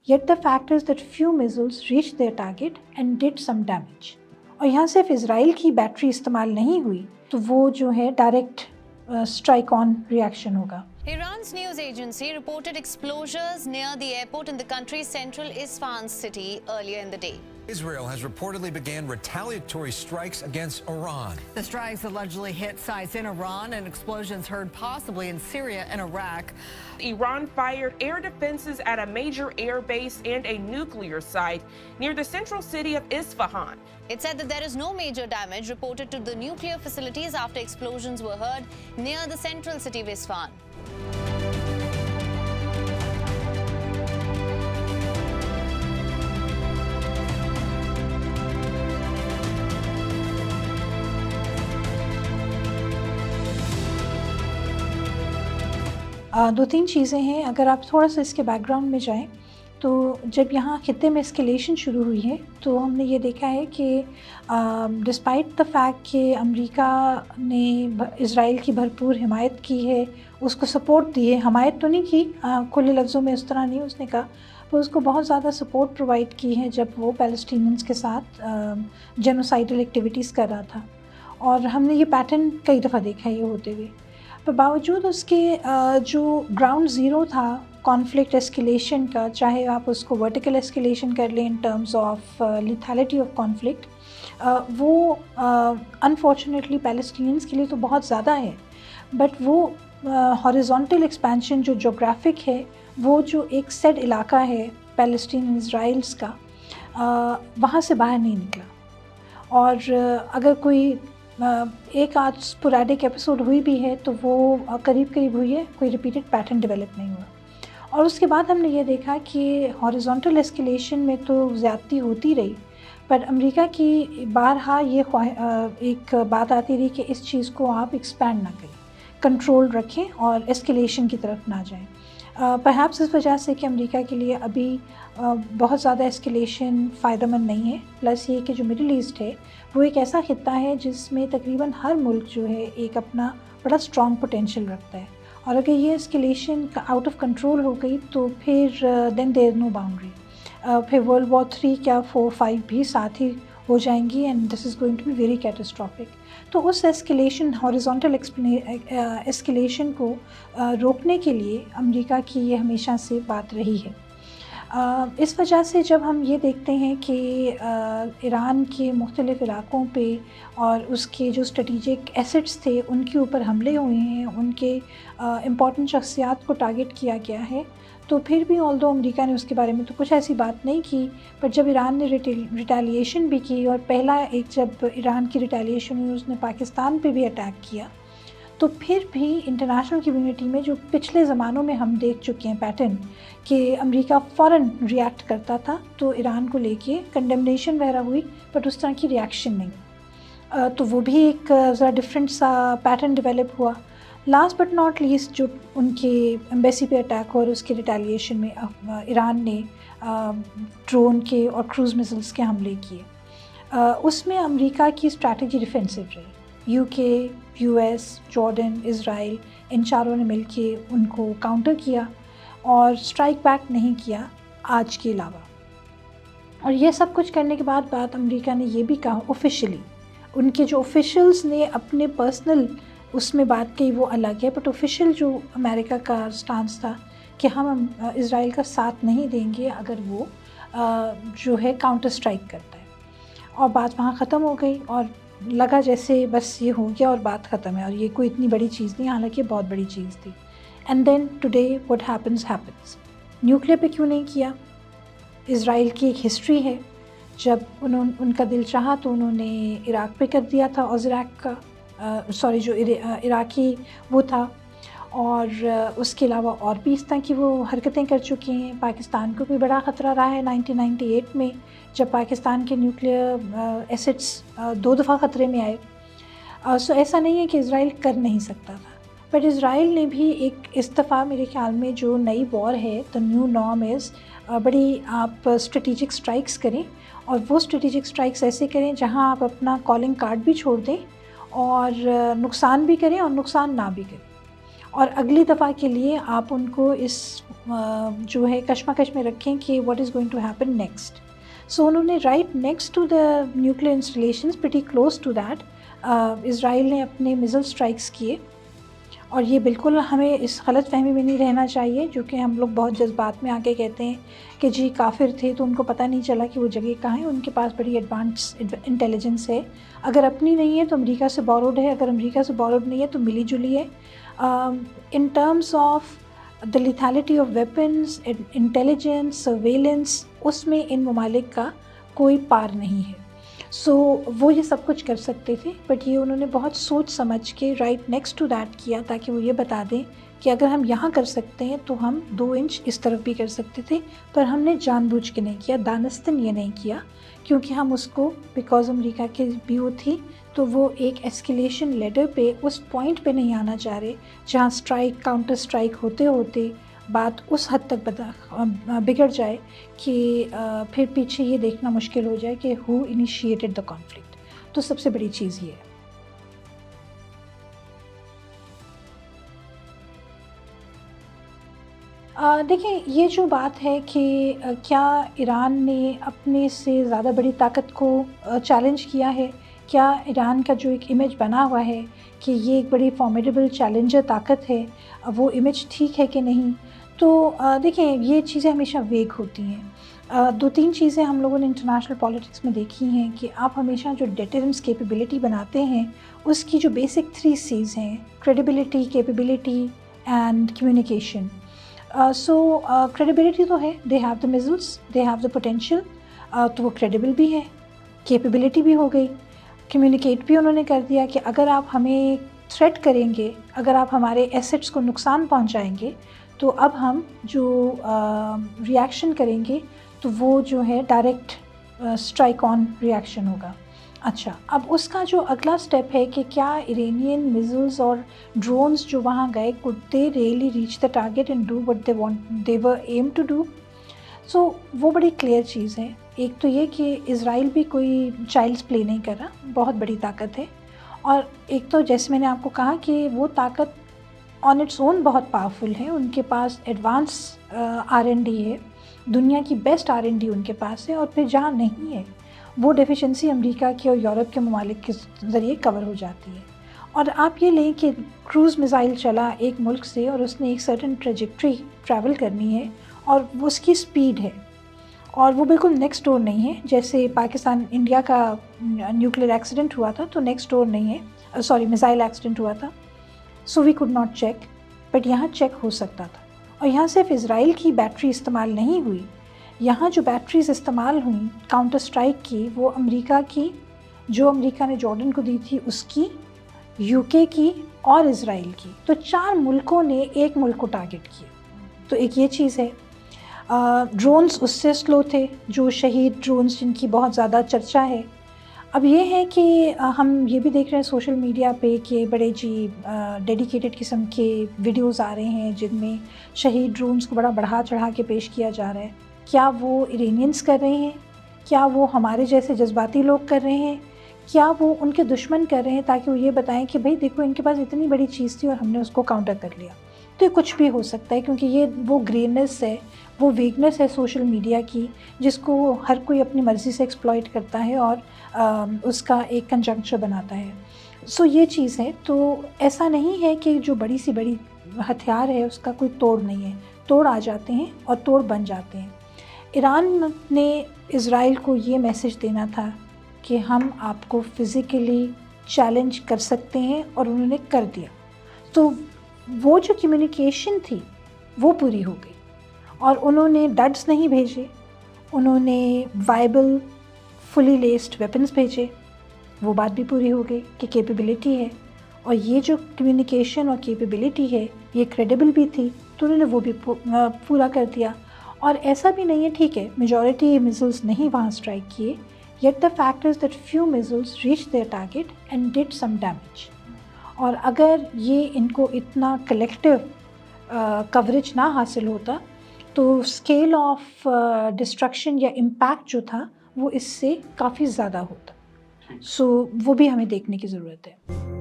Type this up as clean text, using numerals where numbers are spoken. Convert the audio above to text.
Yet the fact is that few missiles reached their target and did some damage. اور یہاں صرف اسرائیل کی battery استعمال نہیں ہوئی تو وہ جو ہے ڈائریکٹ اسٹرائک آن ریئیکشن ہوگا. Iran's news agency reported explosions near the airport in the country's central Isfahan city earlier in the day. Israel has reportedly began retaliatory strikes against Iran. The strikes allegedly hit sites in Iran and explosions heard possibly in Syria and Iraq. Iran fired air defenses at a major air base and a nuclear site near the central city of Isfahan. It said that there is no major damage reported to the nuclear facilities after explosions were heard near the central city of Isfahan. دو تین چیزیں ہیں. اگر آپ تھوڑا سا اس کے back ground میں جائیں تو جب یہاں خطے میں اسکیلیشن شروع ہوئی ہے تو ہم نے یہ دیکھا ہے کہ ڈسپائٹ دا فیکٹ کہ امریکہ نے اسرائیل کی بھرپور حمایت کی ہے, اس کو سپورٹ دی ہے, حمایت تو نہیں کی کھلے لفظوں میں اس طرح نہیں اس نے کہا, وہ اس کو بہت زیادہ سپورٹ پرووائڈ کی ہے جب وہ پیلسٹینینز کے ساتھ جینوسائیڈل ایکٹیویٹیز کر رہا تھا. اور ہم نے یہ پیٹرن کئی دفعہ دیکھا ہے یہ ہوتے ہوئے. پر باوجود اس کے جو گراؤنڈ زیرو تھا کانفلکٹ اسکیلیشن کا, چاہے آپ اس کو ورٹیکل اسکیلیشن کر لیں in terms of lethality of conflict, وہ انفارچونیٹلی پیلسٹینینز کے لیے تو بہت زیادہ ہے, بٹ وہ ہاریزونٹل ایکسپینشن جو جغرافک ہے, وہ جو ایک سیٹ علاقہ ہے پیلسٹین اسرائیلس کا, وہاں سے باہر نہیں نکلا. اور اگر کوئی ایک آدھ اسپوریڈک ایپیسوڈ ہوئی بھی ہے تو وہ قریب قریب ہوئی ہے, کوئی ریپیٹڈ پیٹرن ڈیولپ نہیں ہوا. اور اس کے بعد ہم نے یہ دیکھا کہ ہاریزونٹل اسکیلیشن میں تو زیادتی ہوتی رہی, پر امریکہ کی بارہا یہ ایک بات آتی رہی کہ اس چیز کو آپ ایکسپینڈ نہ کریں, کنٹرول رکھیں اور اسکیلیشن کی طرف نہ جائیں. پرہیپس اس وجہ سے کہ امریکہ کے لیے ابھی بہت زیادہ اسکیلیشن فائدہ مند نہیں ہے, پلس یہ کہ جو مڈل ایسٹ ہے وہ ایک ایسا خطہ ہے جس میں تقریباً ہر ملک جو ہے ایک اپنا بڑا اسٹرانگ پوٹینشیل رکھتا ہے, اور اگر یہ اسکیلیشن آؤٹ آف کنٹرول ہو گئی تو پھر دین دیر نو باؤنڈری, پھر ورلڈ وار 3 کیا 4 5 بھی ساتھ ہی ہو جائیں گی, and this is going to be very catastrophic. تو اس اسکیلیشن ہاریزونٹل اسکیلیشن کو روکنے کے لیے امریکہ کی یہ ہمیشہ سے بات رہی ہے. اس وجہ سے جب ہم یہ دیکھتے ہیں کہ ایران کے مختلف علاقوں پہ اور اس کے جو اسٹریٹجک ایسٹس تھے ان کے اوپر حملے ہوئے ہیں, ان کے امپورٹنٹ شخصیات کو ٹارگٹ کیا گیا ہے, تو پھر بھی آلدو امریکہ نے اس کے بارے میں تو کچھ ایسی بات نہیں کی, پر جب ایران نے ریٹیلیشن بھی کی, اور پہلا ایک جب ایران کی ریٹیلیشن ہوئی اس نے پاکستان پہ بھی اٹیک کیا, تو پھر بھی انٹرنیشنل کمیونٹی میں جو پچھلے زمانوں میں ہم دیکھ چکے ہیں پیٹرن کہ امریکہ فوراً ریئیکٹ کرتا تھا, تو ایران کو لے کے کنڈمنیشن وغیرہ ہوئی, بٹ اس طرح کی ریئیکشن نہیں, تو وہ بھی ایک ذرا ڈفرینٹ سا پیٹرن ڈیولپ ہوا. لاسٹ بٹ ناٹ لیسٹ جو ان کے ایمبیسی پہ اٹیک ہو اور اس کے ریٹیلیشن میں ایران نے ڈرون کے اور کروز میزلس کے حملے کیے, اس میں امریکہ کی اسٹریٹجی ڈیفینسو رہی. یو کے, یو ایس, جارڈن, اسرائیل, ان چاروں نے مل کے ان کو کاؤنٹر کیا اور اسٹرائک بیک نہیں کیا آج کے علاوہ. اور یہ سب کچھ کرنے کے بعد امریکہ نے یہ بھی کہا آفیشلی, ان کے جو آفیشلز نے اپنے پرسنل اس میں بات کی وہ الگ ہے, بٹ آفیشیل جو امریکہ کا سٹانس تھا کہ ہم اسرائیل کا ساتھ نہیں دیں گے اگر وہ جو ہے کاؤنٹر اسٹرائک کرتا ہے. اور بات وہاں ختم ہو گئی اور لگا جیسے بس یہ ہو گیا اور بات ختم ہے, اور یہ کوئی اتنی بڑی چیز نہیں, حالانکہ بہت بڑی چیز تھی. And then today what happens. Nuclear پہ کیوں نہیں کیا؟ اسرائیل کی ایک ہسٹری ہے, جب ان کا دل چاہا تو انہوں نے عراق پہ کر دیا تھا, عراق کا جو عراقی وہ تھا, اور اس کے علاوہ اور بھی اس طرح کی وہ حرکتیں کر چکی ہیں. پاکستان کو بھی بڑا خطرہ رہا ہے 1998 میں, جب پاکستان کے نیوکلیئر ایسٹس 2 دفعہ خطرے میں آئے. سو ایسا نہیں ہے کہ اسرائیل کر نہیں سکتا تھا, بٹ اسرائیل نے بھی ایک اس دفعہ میرے خیال میں جو نئی وار ہے, دا نیو نارم از بڑی آپ اسٹریٹجک اسٹرائکس کریں, اور وہ اسٹریٹجک اسٹرائکس ایسے کریں جہاں آپ اپنا کالنگ کارڈ بھی چھوڑ دیں اور نقصان بھی کریں اور نقصان نہ بھی کریں. اور اگلی دفعہ کے لیے آپ ان کو اس جو ہے کشمکش میں رکھیں کہ what is going to happen next. So انہوں نے right next to the nuclear installations pretty close to that Israel نے اپنے میزل اسٹرائکس کیے. اور یہ بالکل ہمیں اس غلط فہمی میں نہیں رہنا چاہیے جو کہ ہم لوگ بہت جذبات میں آ کے کہتے ہیں کہ جی کافر تھے تو ان کو پتہ نہیں چلا کہ وہ جگہ کہاں ہے. ان کے پاس بڑی ایڈوانس انٹیلیجنس ہے. اگر اپنی نہیں ہے تو امریکہ سے بوروڈ ہے, اگر امریکہ سے بوروڈ نہیں ہے تو ملی جلی ہے. In terms of the lethality of weapons, intelligence, surveillance, اس میں ان ممالک کا کوئی پار نہیں ہے. سو وہ یہ سب کچھ کر سکتے تھے, بٹ یہ انہوں نے بہت سوچ سمجھ کے رائٹ نیکسٹ ٹو دیٹ کیا تاکہ وہ یہ بتا دیں کہ اگر ہم یہاں کر سکتے ہیں تو ہم 2 انچ اس طرف بھی کر سکتے تھے. پر ہم نے جان بوجھ کے نہیں کیا, دانستاً یہ نہیں کیا, کیونکہ ہم اس کو بیکاز امریکہ کی ویو تھی تو وہ ایک ایسکیلیشن لیڈر پہ اس پوائنٹ پہ نہیں آنا چاہ رہے جہاں اسٹرائک کاؤنٹر اسٹرائک ہوتے ہوتے بات اس حد تک بگڑ جائے کہ پھر پیچھے یہ دیکھنا مشکل ہو جائے کہ ہو انیشیٹڈ دا کانفلکٹ. تو سب سے بڑی چیز یہ ہے. دیکھیں یہ جو بات ہے کہ کیا ایران نے اپنے سے زیادہ بڑی طاقت کو چیلنج کیا ہے, کیا ایران کا جو ایک امیج بنا ہوا ہے کہ یہ ایک بڑی فارمیڈیبل چیلنجر طاقت ہے, وہ امیج ٹھیک ہے کہ نہیں. تو دیکھیں یہ چیزیں ہمیشہ ویگ ہوتی ہیں. 2-3 چیزیں ہم لوگوں نے انٹرنیشنل پالیٹکس میں دیکھی ہیں کہ آپ ہمیشہ جو ڈیٹرنس کیپیبلٹی بناتے ہیں اس کی جو بیسک 3 C's ہیں, credibility, capability and communication. So credibility تو ہے, they have the measles, they have the potential, تو وہ کریڈیبل بھی ہے, کیپیبلٹی بھی ہو گئی, کمیونیکیٹ بھی انہوں نے کر دیا کہ اگر آپ ہمیں تھریٹ کریں گے, اگر آپ ہمارے ایسٹس کو نقصان پہنچائیں گے تو اب ہم جو ری ایکشن کریں گے تو وہ جو ہے ڈائریکٹ اسٹرائک آن ری ایکشن ہوگا. اچھا, اب اس کا جو اگلا سٹیپ ہے کہ کیا ایرانین میزلز اور ڈرونز جو وہاں گئے could they really reach the target and do what they were aimed to do. سو وہ بڑی کلیئر چیز ہے. ایک تو یہ کہ اسرائیل بھی کوئی چائلڈس پلے نہیں کر رہا, بہت بڑی طاقت ہے. اور ایک تو جیسے میں نے آپ کو کہا کہ وہ طاقت آن اٹس اون بہت پاورفل ہے, ان کے پاس ایڈوانس R&D ہے, دنیا کی بیسٹ R&D ان کے پاس ہے. اور پھر جہاں نہیں ہے وہ ڈیفیشنسی امریکہ کے اور یورپ کے ممالک کے ذریعے کور ہو جاتی ہے. اور آپ یہ لیں کہ کروز میزائل چلا ایک ملک سے اور اس نے ایک سرٹن ٹریجیکٹری ٹریول کرنی ہے اور وہ اس کی سپیڈ ہے اور وہ بالکل نیکسٹ ڈور نہیں ہے. جیسے پاکستان انڈیا کا نیوکلیئر ایکسیڈنٹ ہوا تھا تو نیکسٹ ڈور نہیں ہے, سوری میزائل ایکسیڈنٹ ہوا تھا, so we could not check, but یہاں چیک ہو سکتا تھا. اور یہاں صرف اسرائیل کی بیٹری استعمال نہیں ہوئی, یہاں جو بیٹریز استعمال ہوئیں کاؤنٹر اسٹرائک کی وہ امریکہ کی, جو امریکہ نے جارڈن کو دی تھی اس کی, UK کی اور اسرائیل کی. تو 4 ملکوں نے ایک ملک کو ٹارگٹ کیا. تو ایک یہ چیز ہے. ڈرونز اس سے سلو تھے, جو شہید ڈرونز جن کی بہت زیادہ چرچا ہے. اب یہ ہے کہ ہم یہ بھی دیکھ رہے ہیں سوشل میڈیا پہ کہ بڑے ڈیڈیکیٹڈ قسم کے ویڈیوز آ رہے ہیں جن میں شہید ڈرونز کو بڑا بڑھا چڑھا کے پیش کیا جا رہا ہے. کیا وہ ایرانینز کر رہے ہیں, کیا وہ ہمارے جیسے جذباتی لوگ کر رہے ہیں, کیا وہ ان کے دشمن کر رہے ہیں تاکہ وہ یہ بتائیں کہ بھئی دیکھو ان کے پاس اتنی بڑی چیز تھی اور ہم نے اس کو کاؤنٹر کر لیا. تو یہ کچھ بھی ہو سکتا ہے کیونکہ یہ وہ گرینس ہے, وہ ویگنس ہے سوشل میڈیا کی جس کو ہر کوئی اپنی مرضی سے ایکسپلائٹ کرتا ہے اور اس کا ایک کنجنکچر بناتا ہے. سو یہ چیز ہے. تو ایسا نہیں ہے کہ جو بڑی سی بڑی ہتھیار ہے اس کا کوئی توڑ نہیں ہے, توڑ آ جاتے ہیں اور توڑ بن جاتے ہیں. ایران نے اسرائیل کو یہ میسج دینا تھا کہ ہم آپ کو فزیکلی چیلنج کر سکتے ہیں اور انہوں نے کر دیا. تو وہ جو کمیونیکیشن تھی وہ پوری ہو گئی اور انہوں نے ڈڈس نہیں بھیجے, انہوں نے وائبل فلی لیسڈ ویپنز بھیجے. وہ بات بھی پوری ہو گئی کہ کیپیبلٹی ہے, اور یہ جو کمیونیکیشن اور کیپیبلٹی ہے یہ کریڈیبل بھی تھی تو انہوں نے وہ بھی پورا کر دیا. اور ایسا بھی نہیں ہے, ٹھیک ہے میجورٹی میزلز نہیں وہاں اسٹرائک کیے, yet the fact is that few missiles reach their target and did some damage. اور اگر یہ ان کو اتنا کلیکٹیو کوریج نہ حاصل ہوتا تو اسکیل آف ڈسٹرکشن یا امپیکٹ جو تھا وہ اس سے کافی زیادہ ہوتا. سو وہ بھی ہمیں دیکھنے کی ضرورت ہے.